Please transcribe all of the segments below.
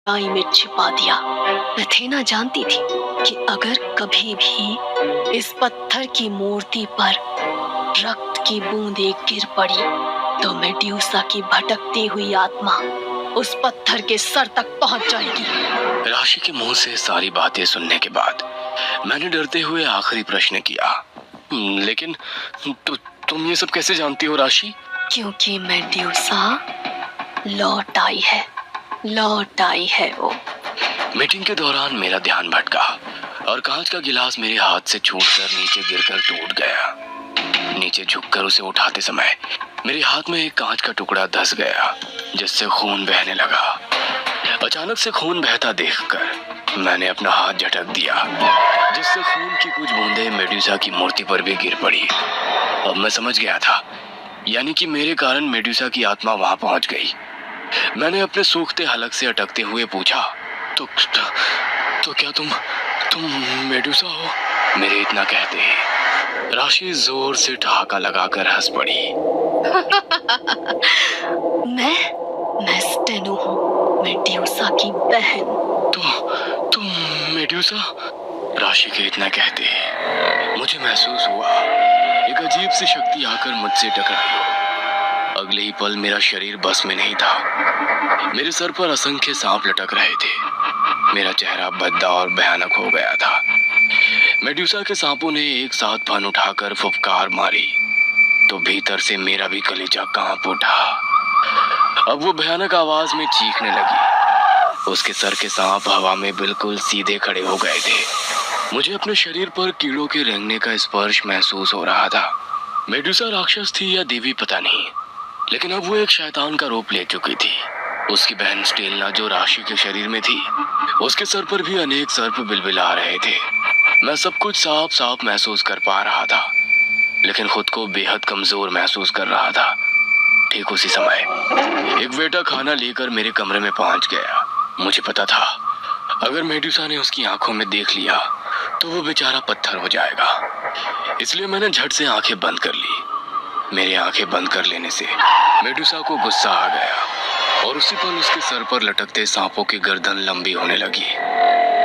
गहराई में छिपा दिया। एथेना जानती थी कि अगर कभी भी इस पत्थर की मूर्ति पर रक्त की बूंदें गिर पड़ी तो मेड्यूसा की भटकती हुई आत्मा उस पत्थर के सर तक पहुंच जाएगी। राशि के मुंह से सारी बातें सुनने के बाद मैंने डरते हुए आखिरी प्रश्न किया, लेकिन तुम ये सब कैसे जानती हो राशि? क्योंकि मेड्यूसा लौट आई है वो। मीटिंग के दौरान मेरा ध्यान भटका और कांच का गिलास मेरे हाथ से छूटकर नीचे गिरकर टूट गया। नीचे झुककर उसे उठाते समय मेरे हाथ में एक कांच का टुकड़ा धंस गया, जिससे खून बहने लगा। अचानक से खून बहता देखकर मैंने अपना हाथ झटक दिया, जिससे खून की कुछ बूंदें मेड्यूसा की मूर्ति पर भी गिर पड़ी। अब मैं समझ गया था, यानी कि मेरे कारण मेड्यूसा की आत्मा वहां पहुंच गई। मैंने अपने सूखते हलक से अटकते हुए पूछा, तो क्या तुम मेड्यूसा हो? मेरे इतना कहते ही राशि जोर से ठहाका लगाकर हंस पड़ी। मैं स्टेनो हूँ, मेड्यूसा की बहन। तुम मेड्यूसा? राशि के इतना कहते ही मुझे महसूस हुआ एक अजीब सी शक्ति आकर मुझसे टकराई। अगले ही पल मेरा शरीर बस में नहीं था। मेरे सर पर असंख्य सांप लटक रहे थे। मेरा चेहरा भद्दा और भयानक हो गया था। मेड्यूसा के सांपों ने एक साथ फन उठाकर फुफकार मारी तो भीतर से मेरा भी कलेजा कांप उठा। अब वो भयानक आवाज में चीखने लगी। उसके सर के सांप हवा में बिल्कुल सीधे खड़े हो गए थे। मुझे अपने शरीर पर कीड़ों के रेंगने का स्पर्श महसूस हो रहा था। मेड्यूसा राक्षस थी या देवी पता नहीं, लेकिन अब वो एक शैतान का रूप ले चुकी थी। उसकी बहन स्टेलना जो राशि के शरीर में थी, उसके सर पर भी अनेक सर्प बिलबिला रहे थे। मैं सब कुछ साफ साफ महसूस कर पा रहा था, लेकिन खुद को बेहद कमजोर महसूस कर रहा था। ठीक उसी समय एक वेटर खाना लेकर मेरे कमरे में पहुंच गया। मुझे पता था अगर मेड्यूसा ने उसकी आंखों में देख लिया तो वो बेचारा पत्थर हो जाएगा, इसलिए मैंने झट से आंखें बंद कर ली। मेरी आंखें बंद कर लेने से मेडुसा को गुस्सा आ गया और उसी पल उसके सर पर लटकते सांपों की गर्दन लंबी होने लगी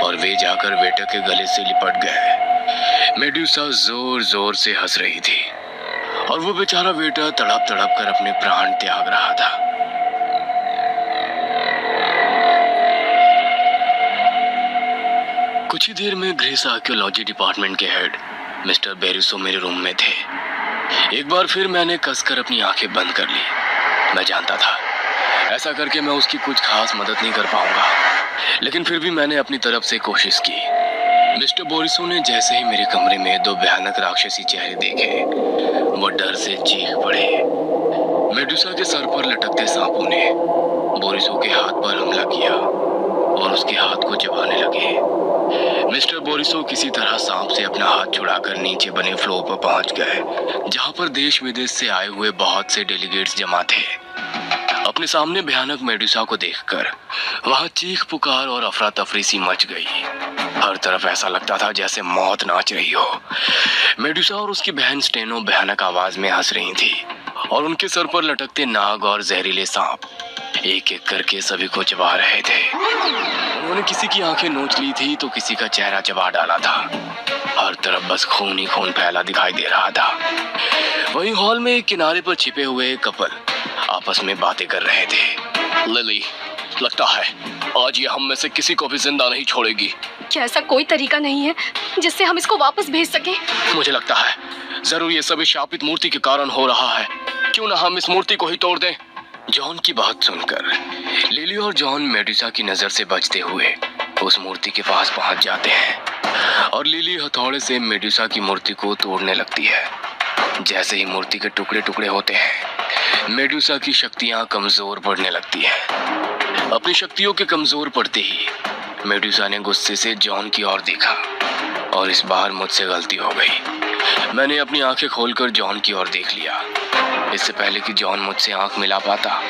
और वे जाकर वेटर के गले से लिपट गए। मेडुसा जोर जोर से हंस रही थी और वो बेचारा वेटर तड़प तड़प कर अपने प्राण त्याग रहा था। कुछ ही देर में गृह आर्कियोलॉजी डिपार्टमेंट के हेड मिस्टर बेरिसो मेरे रूम में थे। एक बार फिर मैंने कसकर अपनी आंखें बंद कर ली। मैं जानता था ऐसा करके मैं उसकी कुछ खास मदद नहीं कर पाऊंगा, लेकिन फिर भी मैंने अपनी तरफ से कोशिश की। मिस्टर बोरिसो ने जैसे ही मेरे कमरे में दो भयानक राक्षसी चेहरे देखे, वो डर से चीख पड़े। मेडुसा के सर पर लटकते सांपों ने बोरिसो के हाथ पर हमला किया और उसके हाथ को चबाने लगे। मिस्टर बोरिसो किसी तरह सांप से अपना हाथ छुड़ाकर नीचे बने फ्लोर पर पहुंच गए, जहां पर देश विदेश से आए हुए बहुत से डेलीगेट्स जमा थे। अपने सामने भयानक मेडुसा को देखकर वहां चीख पुकार और अफरा तफरी सी मच गई। हर तरफ ऐसा लगता था जैसे मौत नाच रही हो। मेडुसा और उसकी बहन स्टेनो भयानक आवाज में हंस रही थी और उनके सर पर लटकते नाग और जहरीले सांप एक एक करके सभी को चबा रहे थे। उन्होंने किसी की आंखें नोच ली थी तो किसी का चेहरा चबा डाला था। हर तरफ बस खून ही खून फैला दिखाई दे रहा था। वहीं हॉल में एक किनारे पर छिपे हुए कपल आपस में बातें कर रहे थे। लिली, लगता है आज ये हम में से किसी को भी जिंदा नहीं छोड़ेगी। क्या ऐसा कोई तरीका नहीं है जिससे हम इसको वापस भेज सकें? मुझे लगता है जरूर ये सब शापित मूर्ति के कारण हो रहा है। क्यों ना हम इस मूर्ति को ही तोड़ दें। जॉन की बात सुनकर लिली और जॉन मेडुसा की नजर से बचते हुए उस मूर्ति के पास पहुंच जाते हैं और लिली हथौड़े से मेडुसा की मूर्ति को तोड़ने लगती है। जैसे ही मूर्ति के टुकड़े टुकड़े होते हैं, मेडुसा की शक्तियां कमजोर पड़ने लगती हैं। अपनी शक्तियों के कमजोर पड़ते ही मेडुसा ने गुस्से से जॉन की ओर देखा और इस बार मुझसे गलती हो गई। मैंने अपनी आंखें खोलकर जॉन की ओर देख लिया। इससे पहले कि जॉन मुझसे आंख मिला पाता,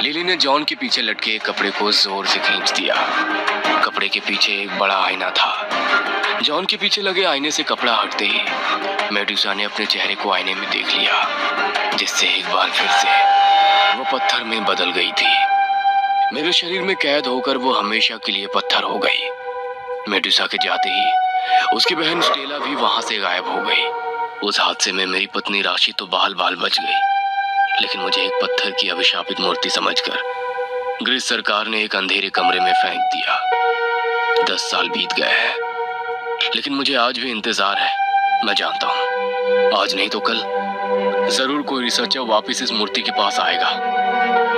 लिली ने जॉन के पीछे लटके एक कपड़े को जोर से खींच दिया। कपड़े के पीछे एक बड़ा आईना था। जॉन के पीछे लगे आईने से कपड़ा हटते ही मेडुसा ने अपने चेहरे को आईने में देख लिया, जिससे एक बार फिर से वो पत्थर में बदल गई थी। मेरे शरीर में कैद होकर वो हमेशा के लिए पत्थर हो गई। मेडुसा के जाते ही उसकी बहन स्टेला भी वहां से गायब हो गई। उस हादसे में मेरी पत्नी राशि तो बाल बाल बच गई, लेकिन मुझे एक पत्थर की अभिशापित मूर्ति समझकर ग्रीस सरकार ने एक अंधेरे कमरे में फेंक दिया। 10 साल बीत गए हैं, लेकिन मुझे आज भी इंतजार है। मैं जानता हूँ आज नहीं तो कल जरूर कोई रिसर्चर वापस इस मूर्ति के पास आएगा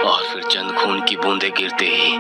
और फिर चंद खून की बूंदें गिरते ही